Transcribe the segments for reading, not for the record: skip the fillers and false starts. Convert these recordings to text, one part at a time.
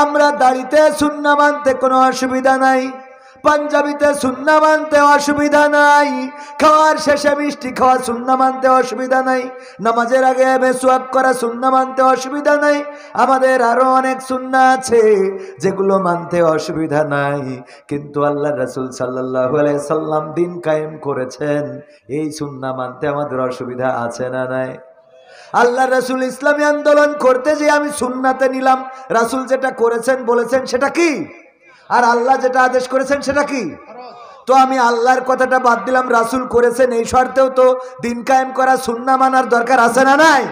আমরা দাড়িতে সুন্নাহ মানতে কোনো অসুবিধা নাই, পাঞ্জাবিতে সুন্নাহ মানতে অসুবিধা নাই, খাওয়ার শেষে মিষ্টি খাওয়া সুন্নাহ মানতে অসুবিধা নাই, নামাজের আগে মেসওয়াক করা সুন্নাহ মানতে অসুবিধা নাই। আমাদের আরো অনেক সুন্নাহ আছে যেগুলো মানতে অসুবিধা নাই, কিন্তু আল্লাহ রাসূল সাল্লাল্লাহু আলাইহি সাল্লাম দিন কায়েম করেছেন, এই সুন্নাহ মানতে আমাদের অসুবিধা আছে না নাই? আল্লাহ রাসূল ইসলামী আন্দোলন করতে যে আমি সুন্নাতে নিলাম, রাসূল যেটা করেছেন বলেছেন সেটা কি, আর আল্লাহ যেটা আদেশ করেছেন সেটা কি? তো আমি আল্লাহর কথাটা বাদ দিলাম, রাসূল করেছেন এই শর্তেও তো দিন কায়েম করা সুন্নাহ মানার দরকার আছে না নাই?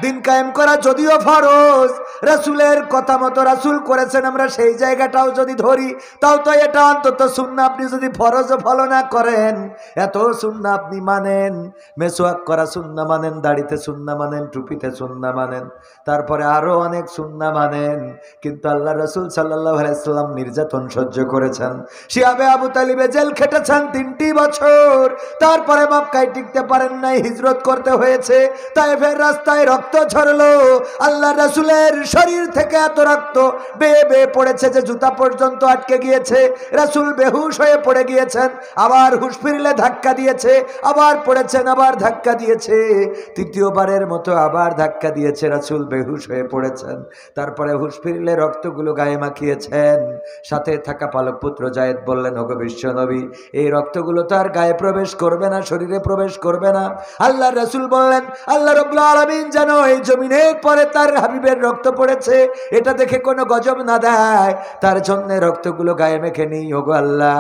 দিন কায়েম করা যদিও ফরজ, রাসূলের কথা মতো রাসূল করেছেন, আমরা সেই জায়গাটাও যদি ধরি তাও তো এটা অন্তত সুন্নাহ। আপনি যদি ফরজ ফলো না করেন, এত সুন্নাহ আপনি মানেন, মেসওয়াক করা সুন্নাহ মানেন, দাড়িতে সুন্নাহ মানেন, টুপিতে সুন্নাহ মানেন, তারপরে আরো অনেক সুন্নাহ মানেন, কিন্তু আল্লাহ রাসূল সাল্লাল্লাহু আলাইহি সাল্লাম নির্যাতন সহ্য করেছেন, শিহাবে আবু তালিবে জেল খেটেছেন 3টি বছর, তারপরে মক্কায় টিকতে পারেন নাই, হিজরত করতে হয়েছে, তায়েফের রাস্তায় রক্ত ঝরলো, আল্লাহ রাসূলের শরীর থেকে এত রক্ত বেয়ে বেয়ে পড়েছে যে জুতা পর্যন্ত আটকে গিয়েছে, রাসূল বেহুশ হয়ে পড়ে গিয়েছেন, আবার হুঁশ ফিরলে ধাক্কা দিয়েছে, আবার পড়েছেন, আবার ধাক্কা দিয়েছে, তৃতীয়বারের মতো আবার ধাক্কা দিয়েছে, রাসূল বেহুশ হয়ে পড়েছেন, তারপরে হুঁশ ফিরলে রক্তগুলো গায়ে মাখিয়েছেন। সাথে থাকা পালক পুত্র যায়েদ বললেন, ওগো বিশ্বনবী, এই রক্তগুলো তো আর গায়ে প্রবেশ করবে না, শরীরে প্রবেশ করবে না। আল্লাহ রাসূল বললেন, আল্লাহ রাব্বুল আলামিন যেন এই জমিনের পরে তার হাবিবের রক্ত পড়েছে এটা দেখে কোনো গজব না দেয়, তার জন্য রক্তগুলো গায়ে মেখে নিই। ওগো আল্লাহ,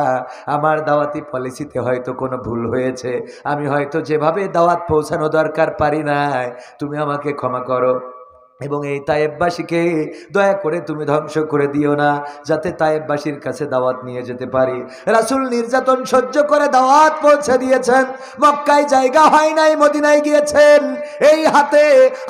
আমার দাওয়াতি পলিসিতে হয়তো কোনো ভুল হয়েছে, আমি হয়তো যেভাবে দাওয়াত পৌঁছানো দরকার পারি নাই, তুমি আমাকে ক্ষমা করো, এবং এই তায়েববাসীকে দয়া করে তুমি ধ্বংস করে দিও না, যাতে তায়েববাসীর কাছে দাওয়াত নিয়ে যেতে পারি। রাসূল নির্যাতন সহ্য করে দাওয়াত পৌঁছে দিয়েছেন, মক্কায় জায়গা হয় নাই, মদিনায় গিয়েছেন, এই হাতে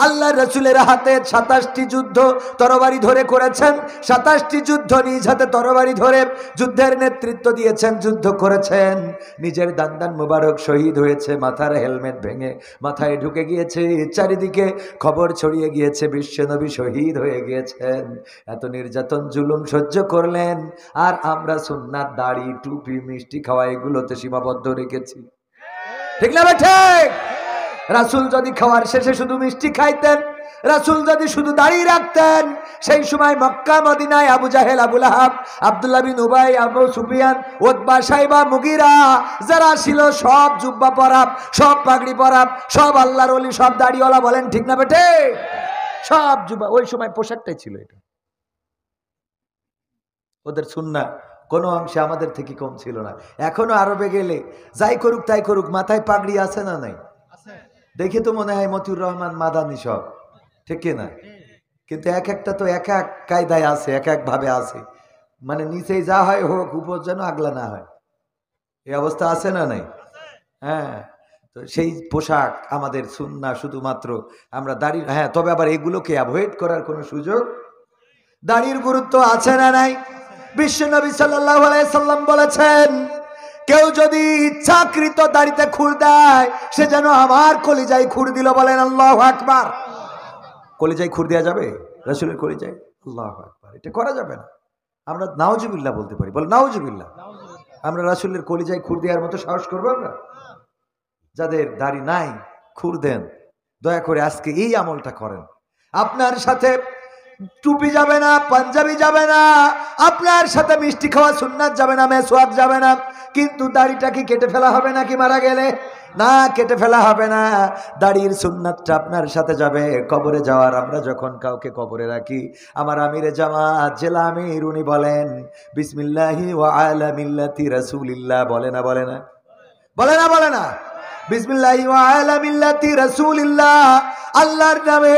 আল্লাহর রাসূলের হাতে 27টি যুদ্ধ তরবারি ধরে করেছেন, 27টি যুদ্ধ নিজ হাতে তরবারি ধরে যুদ্ধের নেতৃত্ব দিয়েছেন, যুদ্ধ করেছেন, নিজের দান্দান মোবারক শহীদ হয়েছে, মাথার হেলমেট ভেঙে মাথায় ঢুকে গিয়েছে, চারিদিকে খবর ছড়িয়ে গিয়েছে বিশ্বনবী শহীদ হয়ে গিয়েছেন। এত নির্যাতন জুলুম সহ্য করলেন, আর আমরা সুন্নাত, দাড়ি, টুপি, মিষ্টি খাওয়া এগুলোতে সীমাবদ্ধ রেখেছি, ঠিক না ভাই? ঠিক। রাসূল যদি খাওয়ার শেষে শুধু মিষ্টি খাইতেন, রাসূল যদি শুধু দাঁড়িয়ে রাখতেন, সেই সময় মক্কা মদিনায় আবু জাহেল, আবু লাহাব, আব্দুল্লাহ বিন উবাই, আবু সুফিয়ান, উতবা, শাইবা, মুগিরা যারা ছিল সব জুব্বা পরাব, সব পাগড়ি পরাব, সব আল্লাহর ওলি, সব দাড়িওয়ালা, বলেন ঠিক না বেটে? সব জুব্বা, ওই সময় পোশাকটাই ছিল এটা। ওদের সুন্নাহ কোনো অংশে আমাদের থেকে কম ছিল না। এখনো আরবে গেলে যাই করুক তাই করুক, মাথায় পাগড়ি আছে না নাই? দেখে তো মনে হয় মতিউর রহমান মাদানি সব, ঠিক না? কিন্তু এক একটা তো এক এক কায়দায় আছে, এক এক ভাবে আছে, মানে নিচেই যা হয় হোক, উপর যেন আগলা না হয়, এই অবস্থা আছে না নাই? হ্যাঁ, তো সেই পোশাক আমাদের সুন্নাহ, শুধুমাত্র আমরা দাড়ি, হ্যাঁ, তবে আবার এগুলোকে অ্যাভয়েড করার কোনো সুযোগ, দাড়ির গুরুত্ব আছে না নাই? বিশ্বনবী সাল্লাল্লাহু আলাইহি সাল্লাম বলেছেন, কেউ যদি ইচ্ছাকৃত দাড়িতে খুর দেয়, সে যেন আমার কলিজায় খুর দিল, বলেন আল্লাহু আকবার। কলিজায় খুর দেওয়া যাবে? রাসূলের কলিজায়? আল্লাহু আকবার, এটা করা যাবে না। আমরা নাউজুবিল্লাহ বলতে পারি, বল নাউজুবিল্লাহ। আমরা রাসূলের কলিজায় খুর দেওয়ার মতো সাহস করবো আমরা? যাদের দাড়ি নাই খুর দেন, দয়া করে আজকে এই আমলটা করেন। আপনার সাথে টুপি যাবে না, পাঞ্জাবি যাবে না, আপনার সাথে মিষ্টি খাওয়া সুন্নাত যাবে না, মেসওয়াক যাবে না, কিন্তু দাড়িটা কি কেটে ফেলা হবে নাকি মারা গেলে? না, কেটে ফেলা হবে না। দাড়ির সুন্নাতটা আপনার সাথে যাবে। কবরে যাওয়ার, আমরা যখন কাউকে কবরে রাখি, আমার আমিরে জামাত জেলা আমির উনি বলেন, বিসমিল্লাহি ওয়া আলা মিল্লাতি রাসূলিল্লাহ, বলে না? বলে না? বলে না? বলে না? বিসমিল্লাহি ওয়া আলা মিল্লাতি রাসূলিল্লাহ, আল্লাহর নামে,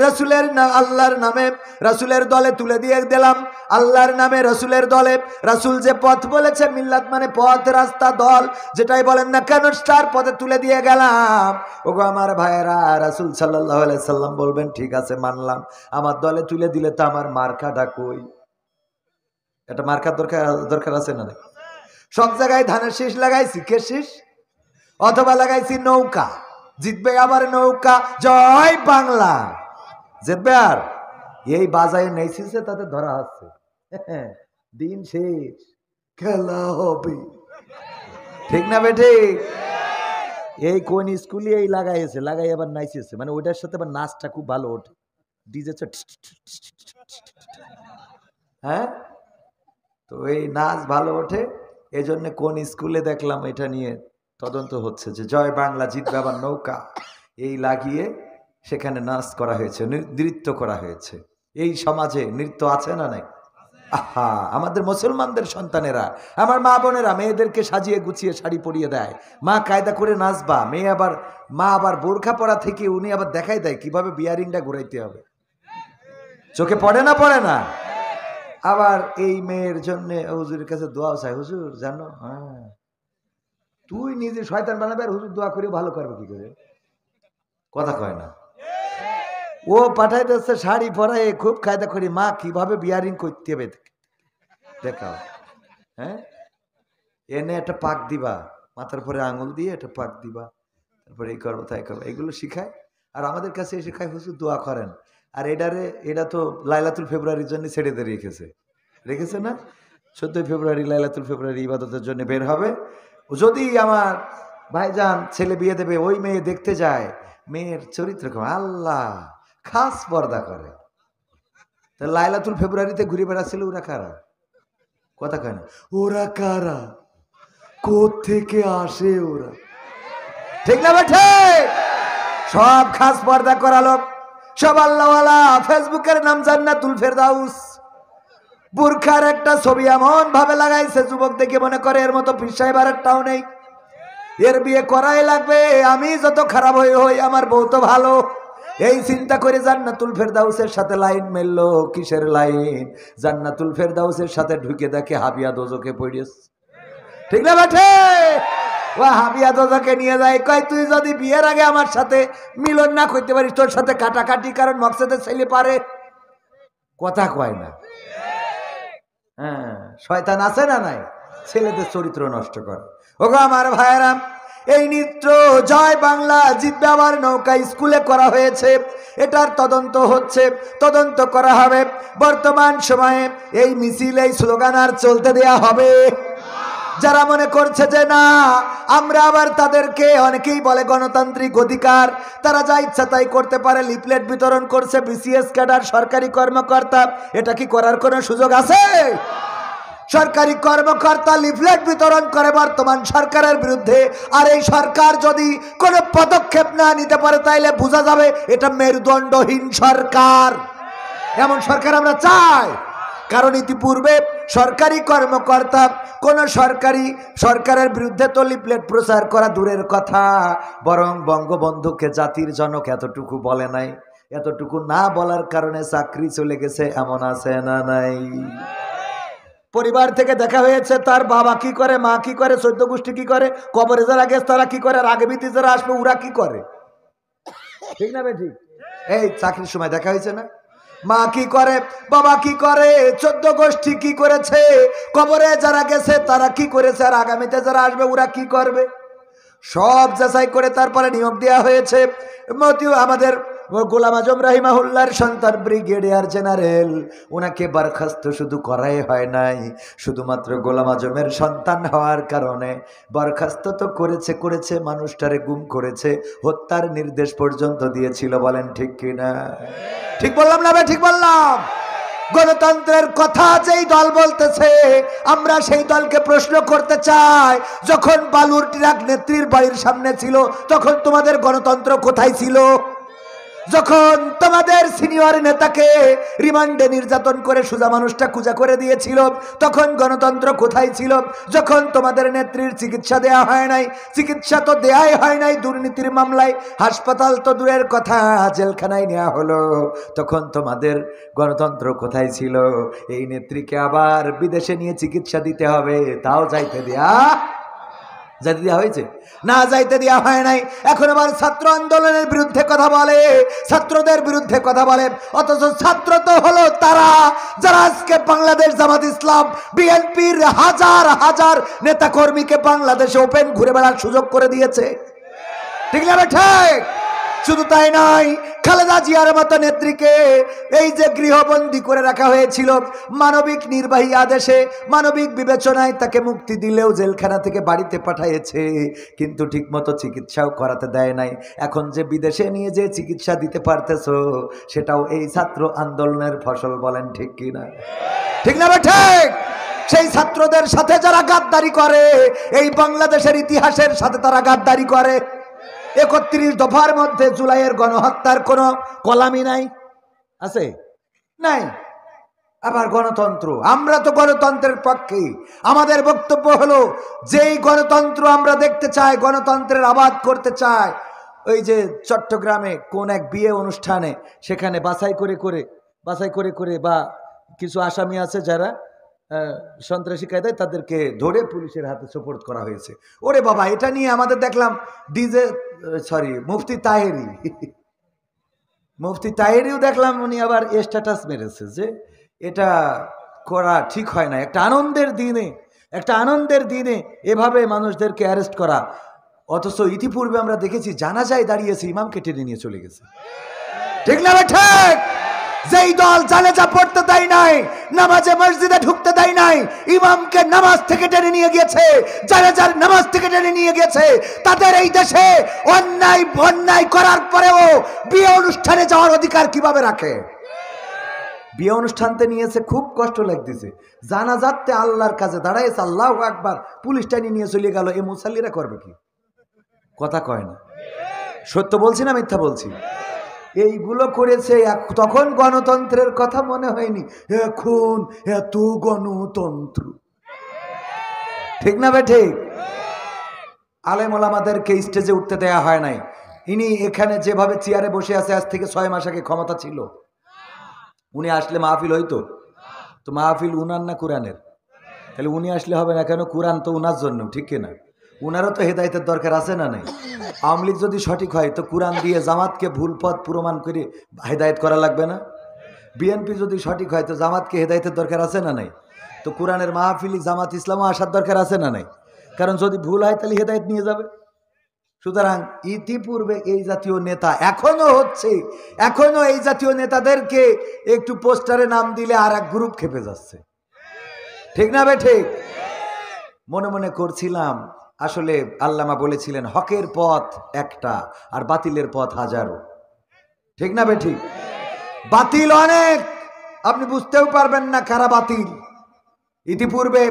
রাসূলের নাম, আল্লাহর নামে রাসূলের দলে তুলে দিয়ে দিলাম, আল্লাহর নামে রাসূলের দলে। রাসূল যে পথ বলেছে, মিল্লাত মানে পথ, রাস্তা, দল, যেটাই বলেন না কেন, তার পথে তুলে দিয়ে গেলাম। ওগো আমার ভাইয়েরা, রাসূল সাল্লাল্লাহু আলাইহি সাল্লাম বলবেন, ঠিক আছে মানলাম, আমার দলে তুলে দিলে তো আমার মার্কাটা কই? এটা মার্কার দরকার আছে না? সব জায়গায় ধানের শীষ লাগাইছি, কে শীষ? অথবা লাগাইছি নৌকা, জিতবে আবার নৌকা, জয় বাংলা, জিতবে আর এই বাজায় নেইছে তাতে ধরা হচ্ছে, দিন শেষ, খেলা হবে, ঠিক না বেঠে? এই কোন স্কুলে এই লাগাইছে, লাগাই আবার নাইছে, মানে ওইটার সাথে আবার নাচটা খুব ভালো ওঠে, ডিজে। হ্যাঁ, তো এই নাচ ভালো ওঠে, এই জন্য কোন স্কুলে দেখলাম এটা নিয়ে তদন্ত হচ্ছে যে জয় বাংলা জিতবে আবার নৌকা, এই লাগিয়ে সেখানে নাচ করা হয়েছে, নৃত্য করা হয়েছে। এই সমাজে নৃত্য আছে না নাই? আহা, আমাদের মুসলমানদের সন্তানেরা, আমার মা বোনেরা মেয়েদেরকে সাজিয়ে গুছিয়ে শাড়ি পরিয়ে দেয়, মা কায়দা করে নাচবা, মা আবার বোরখা পরা থেকে উনি আবার দেখাই দেয় কিভাবে বিয়ারিংটা ঘুরাইতে হবে, চোখে পড়ে না? পড়ে না? আবার এই মেয়ের জন্য হুজুরের কাছে দোয়াও চাই, হুজুর জানো, হ্যাঁ তুই নিজে শয়তান বানাবে আর হুজুর দোয়া করে ভালো করবে কি করে? কথা কয় না। ও পাঠাই দিচ্ছে শাড়ি পরায় খুব কায়দা করি, মা কিভাবে বিয়ারিং করতে হবে দেখাও। হ্যাঁ, এনে একটা পাক দিবা, মাথার পরে আঙুল দিয়ে একটা পাক দিবা, তারপরে এই করবো তাই করবো, এগুলো শিখায়। আর আমাদের কাছে এসে খায় হুজুর দোয়া করেন। আর এটা তো লাইলাতুল ফেব্রুয়ারির জন্য ছেড়ে দিয়ে রেখেছে না? 14 ফেব্রুয়ারি লাইলাতুল ফেব্রুয়ারি ইবাদতের জন্য বের হবে। যদি আমার ভাইজান ছেলে বিয়ে দেবে, ওই মেয়ে দেখতে যায়, মেয়ের চরিত্র আল্লাহ খাস পর্দা করে। তা লাইলাতুল ফেব্রুয়ারিতে ঘুরে বেড়াচ্ছিল ওরা কারা? কথা কয় না। ওরা কারা, কোত্থেকে আসে ওরা, ঠিক না বেঠে? সব খাস পর্দা করা লোক, সব আল্লাহওয়ালা। ফেসবুকের নাম জান্নাতুল ফেরদাউস, বুরখার একটা ছবি এমন ভাবে লাগাইছে যুবক দেখে মনে করে এর মতো পীর সাহেবের একটাও নেই, এর বিয়ে করাই লাগবে, আমি যত খারাপ হই আমার বউ তো ভালো। এই চিন্তা করে জান্নাতুল ফেরদাউসের সাথে লাইন মেললো। কিসের লাইন? জান্নাতুল ফেরদাউসের সাথে ঢুকে দেখে হাবিয়া দোজকে পড়েছে, ঠিক না বেঠে? ও হাবিয়া দোজকে নিয়ে যায়, কয় তুই যদি বিয়ের আগে আমার সাথে মিলন না করতে পারিস, তোর সাথে কাটাকাটি, কারণ মকসদের ছেলে পারে। কথা কয় না। হ্যাঁ, শয়তান আছে না নাই? ছেলেদের চরিত্র নষ্ট করে। ওগো আমার ভাইয়েরা, এই নৃত্য জয় বাংলা জিতবে আবার নৌকা স্কুলে করা হয়েছে, এটার তদন্ত হচ্ছে, তদন্ত করা হবে। বর্তমান সময়ে এই মিছিল, এই স্লোগান আর চলতে দেয়া হবে। যারা মনে করছে যে না, আমরা আবার তাদেরকে, অনেকেই বলে গণতান্ত্রিক অধিকার, তারা যা ইচ্ছা তাই করতে পারে, লিফলেট বিতরণ করছে বিসিএস ক্যাডার সরকারি কর্মকর্তা, এটা কি করার কোনো সুযোগ আছে? সরকারি কর্মকর্তা লিফলেট বিতরণ করে বর্তমান সরকারের বিরুদ্ধে, আর এই সরকার যদি কোনো পদক্ষেপ না নিতে পারে তাইলে বোঝা যাবে এটা মেরুদণ্ডহীন সরকার। এমন সরকার আমরা চাই। কারণ ইতিপূর্বে সরকারি কর্মকর্তা কোন সরকারের বিরুদ্ধে তো লিফলেট প্রচার করা দূরের কথা, বরং বঙ্গবন্ধুকে জাতির জনক এতটুকু বলে নাই। এতটুকু না বলার কারণে চাকরি চলে গেছে, এমন আছে না নাই? পরিবার থেকে দেখা হয়েছে তার বাবা কি করে, মা কি করে, 14 গোষ্ঠী কি করে, কবরে যারা গেছে তারা কি করে, আর আগে বিতি যারা আসবে ওরা কি করে, ঠিক না ঠিক? এই চাকরির সময় দেখা হয়েছে না? মা কি করে, বাবা কি করে, 14 গোষ্ঠী কি করেছে, কবরে যারা গেছে তারা কি করেছে, আর আগামীতে যারা আসবে ওরা কি করবে, সব যাচাই করে তারপরে নিয়োগ দেওয়া হয়েছে। আমাদের গোলাম আজম রাহিমাহুল্লাহর সন্তান ব্রিগেডিয়ার জেনারেল, ওনাকে বরখাস্ত শুধু করাই হয় নাই, শুধুমাত্র গোলাম আজমের সন্তান হওয়ার কারণে বরখাস্ত তো করেছে, মানুষটারে গুম করেছে, হত্যার নির্দেশ পর্যন্ত দিয়েছিল। বলেন ঠিক কিনা? ঠিক বললাম না? ঠিক বললাম। গণতন্ত্রের কথা যেই দল বলতেছে, আমরা সেই দলকে প্রশ্ন করতে চাই, যখন বালুর ট্রাক নেত্রীর বাড়ির সামনে ছিল তখন তোমাদের গণতন্ত্র কোথায় ছিল? যখন তোমাদের সিনিয়র নেতাকে রিমান্ডে নির্যাতন করে সোজা মানুষটা কুজা করে দিয়েছিল তখন গণতন্ত্র কোথায় ছিল? যখন তোমাদের নেত্রীর চিকিৎসা দেয়া হয় নাই, চিকিৎসা তো দেয়াই হয় নাই দুর্নীতির মামলায়, হাসপাতাল তো দূরের কথা জেলখানায় নেওয়া হলো, তখন তোমাদের গণতন্ত্র কোথায় ছিল? এই নেত্রীকে আবার বিদেশে নিয়ে চিকিৎসা দিতে হবে, তাও যাইতে দেওয়া হয়েছে না? যাইতে দেওয়া হয় নাই। এখন আবার ছাত্র আন্দোলনের বিরুদ্ধে কথা বলে, ছাত্রদের বিরুদ্ধে কথা বলে, অথচ ছাত্র তো হলো তারা যারা আজকে বাংলাদেশ জামাত ইসলাম বিএনপির হাজার হাজার নেতা কর্মীকে বাংলাদেশে ওপেন ঘুরে বেড়ার সুযোগ করে দিয়েছে, ঠিক না ঠিক? শুধু তাই নয়, খালেদা জিয়ার মতো নেত্রীকে এই যে গৃহবন্দী করে রাখা হয়েছিল, মানবিক নির্বাহী আদেশে মানবিক বিবেচনায় তাকে মুক্তি দিলেও জেলখানা থেকে বাড়িতে পাঠিয়েছে, কিন্তু ঠিকমতো চিকিৎসাও করাতে দেয় নাই। এখন যে বিদেশে নিয়ে যে চিকিৎসা দিতে পারতেছো, সেটাও এই ছাত্র আন্দোলনের ফসল। বলেন ঠিক কিনা? ঠিক না ঠিক? সেই ছাত্রদের সাথে যারা গাদ্দারি করে, এই বাংলাদেশের ইতিহাসের সাথে তারা গাদ্দারি করে। ৩১ দফার মধ্যে জুলাইয়ের গণহত্যার কোনো কলামই নাই, আছে? নাই। আবার গণতন্ত্র, আমরা তো গণতন্ত্রের পক্ষে। আমাদের বক্তব্য হলো, যেই গণতন্ত্র আমরা দেখতে চাই, গণতন্ত্রের আবাদ করতে চাই, ওই যে চট্টগ্রামে কোন এক বিয়ে অনুষ্ঠানে সেখানে বাছাই করে করে বা কিছু আসামি আছে যারা সন্ত্রাসী কায়দায়, তাদেরকে ধরে পুলিশের হাতে সোপর্দ করা হয়েছে। ওরে বাবা, এটা নিয়ে আমাদের দেখলাম মুফতি তাহেরিও দেখলাম উনি আবার স্ট্যাটাস মেরেছে যে এটা করা ঠিক হয় না। একটা আনন্দের দিনে এভাবে মানুষদেরকে অ্যারেস্ট করা। অথচ ইতিপূর্বে আমরা দেখেছি জানাজায় দাঁড়িয়েছে, ইমামকে টেনে নিয়ে চলে গেছে। ঠিক না ঠিক? যেই দল জানাজা পড়তে দেয় নাই, নামাজে মসজিদে ঢুকতে দেয় নাই, ইমামকে নামাজ থেকে টেনে নিয়ে গেছে, জানাজার নামাজ থেকে টেনে নিয়ে গেছে, তাদের এই দেশে অন্যায় করার পরেও বিয়ে অনুষ্ঠানে যাওয়ার অধিকার কিভাবে রাখে? বিয়ে অনুষ্ঠানতে নিয়েছে, খুব কষ্ট লাগতেছে। জানাজাতে আল্লাহর কাছে দাঁড়াইছে, আল্লাহু আকবার, পুলিশ টেনে নিয়ে চলে গেল। এই মুসাল্লিরা করবে কি? কথা কয় না। সত্য বলছি না মিথ্যা বলছি? এইগুলো করেছে। তখন গণতন্ত্রের কথা মনে হয়নি, এখন এত গণতন্ত্র। ঠিক না ঠিক? আলেম ওলামাদেরকে স্টেজে উঠতে দেয়া হয় নাই। ইনি এখানে যেভাবে চেয়ারে বসে আছে, আজ থেকে 6 মাস আগে ক্ষমতা ছিল? উনি আসলে মাহফিল হইতো? তো মাহফিল উনার না কোরআনের? তাহলে উনি আসলে হবে না কেন? কোরআন তো উনার জন্য, ঠিক কিনা? উনারও তো হেদায়েতের দরকার আছে না নাই? আওয়ামী লীগ যদি সঠিক হয় তো কোরআন দিয়ে জামাতকে ভুল পথ প্রমাণ করে হেদায়েত করা লাগবে না? বিএনপি যদি সঠিক হয় তো জামাতকে হেদায়েতের দরকার আছে না নাই? তো কোরআনের মাহফিলি জামাত ইসলামও আসার দরকার আছে না নাই? কারণ যদি ভুল হয় তাহলে হেদায়েত নিয়ে যাবে। সুতরাং ইতিপূর্বে এই জাতীয় নেতা এখনো হচ্ছে, এখনো এই জাতীয় নেতাদেরকে একটু পোস্টারে নাম দিলে আর এক গ্রুপ খেপে যাচ্ছে। ঠিক না ঠিক? মনে মনে করছিলাম, আসলে আল্লামা বলেছিলেন হকের পথ একটা আর বাতিলের পথ হাজারো। ঠিক না ঠিক? বাতিল অনেক, আপনি বুঝতেও পারবেন না কারা বাতিল। ইতিপূর্বে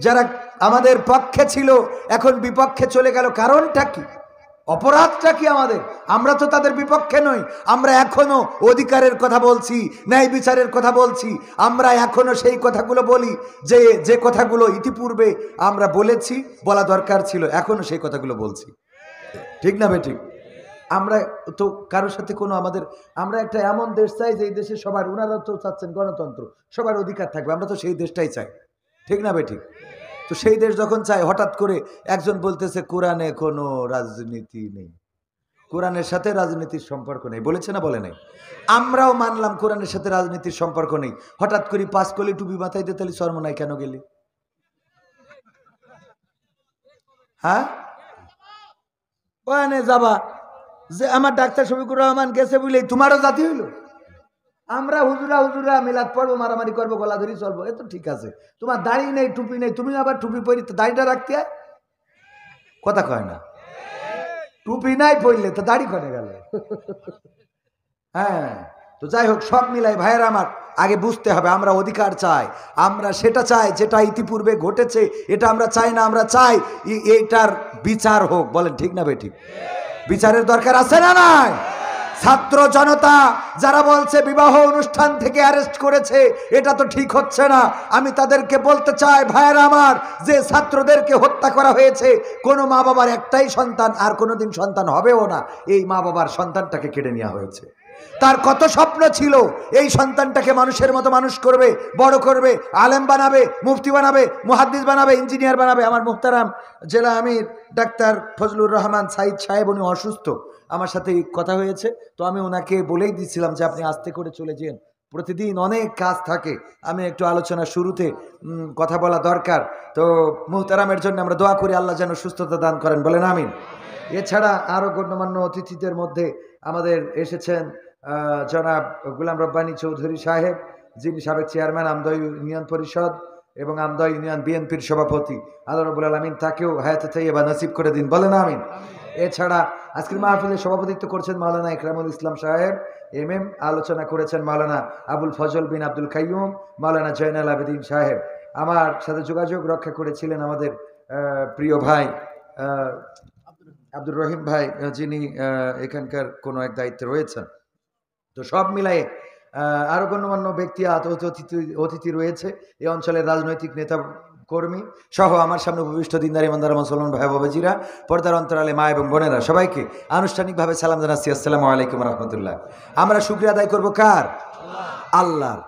যারা আমাদের পক্ষে ছিল এখন বিপক্ষে চলে গেল, কারণটা কি? অপরাধটা কি আমাদের? আমরা তো তাদের বিপক্ষে নই, আমরা এখনো অধিকারের কথা বলছি, ন্যায় বিচারের কথা বলছি। আমরা এখনো সেই কথাগুলো বলি যে কথাগুলো ইতিপূর্বে আমরা বলেছি, বলা দরকার ছিল, এখনো সেই কথাগুলো বলছি। ঠিক না ঠিক? আমরা তো কারোর সাথে কোনো আমরা একটা এমন দেশ চাই যে এই দেশে সবার, ওনারা তো চাচ্ছেন গণতন্ত্র, সবার অধিকার থাকবে, আমরা তো সেই দেশটাই চাই। ঠিক না ঠিক? তো সেই দেশ যখন চাই, হঠাৎ করে একজন বলতেছে কোরআনে কোনো রাজনীতি নেই, কোরআনের সাথে রাজনীতির সম্পর্ক নেই। বলেছে না বলে নাই? আমরাও মানলাম কোরআনের সাথে রাজনীতির সম্পর্ক নেই। হঠাৎ করে 5 কলি টুপি মাথায় দিয়ে তাহলে চরমনায় কেন গেলি? হ্যাঁ, ওখানে যাবা যে আমার ডাক্তার শফিকুর রহমান গেছে বলে তোমারও জাতি হইল? আমরা হুজুরা মিলাদ পড়বো, মারামারি করবো, গলা ধরি চলবো, এ তো ঠিক আছে। তোমার দাড়ি নেই, টুপি নেই, তুমি আবার টুপি পরি, দাড়িটা রাখতে হয়? কথা কয় না। টুপি নাই পড়লে তো দাড়ি করে গেল। হ্যাঁ, তো যাই হোক, সব মিলাই ভাইয়েরা আমার, আগে বুঝতে হবে আমরা অধিকার চাই, আমরা সেটা চাই যেটা ইতিপূর্বে ঘটেছে, এটা আমরা চাই না। আমরা চাই এইটার বিচার হোক। বলেন ঠিক না ঠিক? বিচারের দরকার আছে না নাই? ছাত্র জনতা যারা বলছে বিবাহ অনুষ্ঠান থেকে অ্যারেস্ট করেছে, এটা তো ঠিক হচ্ছে না। আমি তাদেরকে বলতে চাই, ভাইয়েরা আমার, যে ছাত্রদেরকে হত্যা করা হয়েছে, কোনো মা বাবার একটাই সন্তান, আর কোনোদিন সন্তান হবেও না, এই মা বাবার সন্তানটাকে কেড়ে নেওয়া হয়েছে। তার কত স্বপ্ন ছিল, এই সন্তানটাকে মানুষের মতো মানুষ করবে, বড় করবে, আলেম বানাবে, মুফতি বানাবে, মুহাদ্দিস বানাবে, ইঞ্জিনিয়ার বানাবে। আমার মুহতারাম জেলা আমির ডাক্তার ফজলুর রহমান সাইদ সাহেব, উনি অসুস্থ, আমার সাথে কথা হয়েছে, তো আমি ওনাকে বলেই দিচ্ছিলাম যে আপনি আস্তে করে চলে যান, প্রতিদিন অনেক কাজ থাকে। আমি একটু আলোচনা শুরুতে কথা বলা দরকার, তো মুহতারামের জন্য আমরা দোয়া করি, আল্লাহ যেন সুস্থতা দান করেন। বলেন আমিন। এছাড়া আরও গণ্যমান্য অতিথিদের মধ্যে আমাদের এসেছেন জনাব গুলাম রব্বানী চৌধুরী সাহেব, যিনি সাবেক চেয়ারম্যান আমদয় ইউনিয়ন পরিষদ এবং আমদয় ইউনিয়ন বিএনপির সভাপতি। আল্লাহ রাব্বুল আলামিন তাকেও হায়াতে তাইয়্যিবা নসিব করে দিন, বলেন আমিন। এছাড়া আজকের মাহফিলে সভাপতিত্ব করছেন মাওলানা ইকরামুল ইসলাম সাহেব MM, আলোচনা করেছেন মাওলানা আবুল ফজল বিন আব্দুল কাইয়ুম, মাওলানা জয়নাল আবেদিন সাহেব। আমার সাথে যোগাযোগ রক্ষা করেছিলেন আমাদের প্রিয় ভাই আব্দুর রহিম ভাই, যিনি এখানকার কোনো এক দায়িত্বে রয়েছেন। তো সব মিলাই আরও গণ্যমান্য ব্যক্তি অতিথি রয়েছে, এই অঞ্চলের রাজনৈতিক নেতা কর্মী সহ আমার সামনে উপবিষ্ট দিনদার ইমানদার মুসলমান ভাই বাবাজিরা, পর্দার অন্তরালে মা এবং বোনেরা, সবাইকে আনুষ্ঠানিকভাবে সালাম জানাচ্ছি, আসসালামু আলাইকুম রহমতুল্লাহ। আমরা শুকরিয়া আদায় করবো কার? আল্লাহর।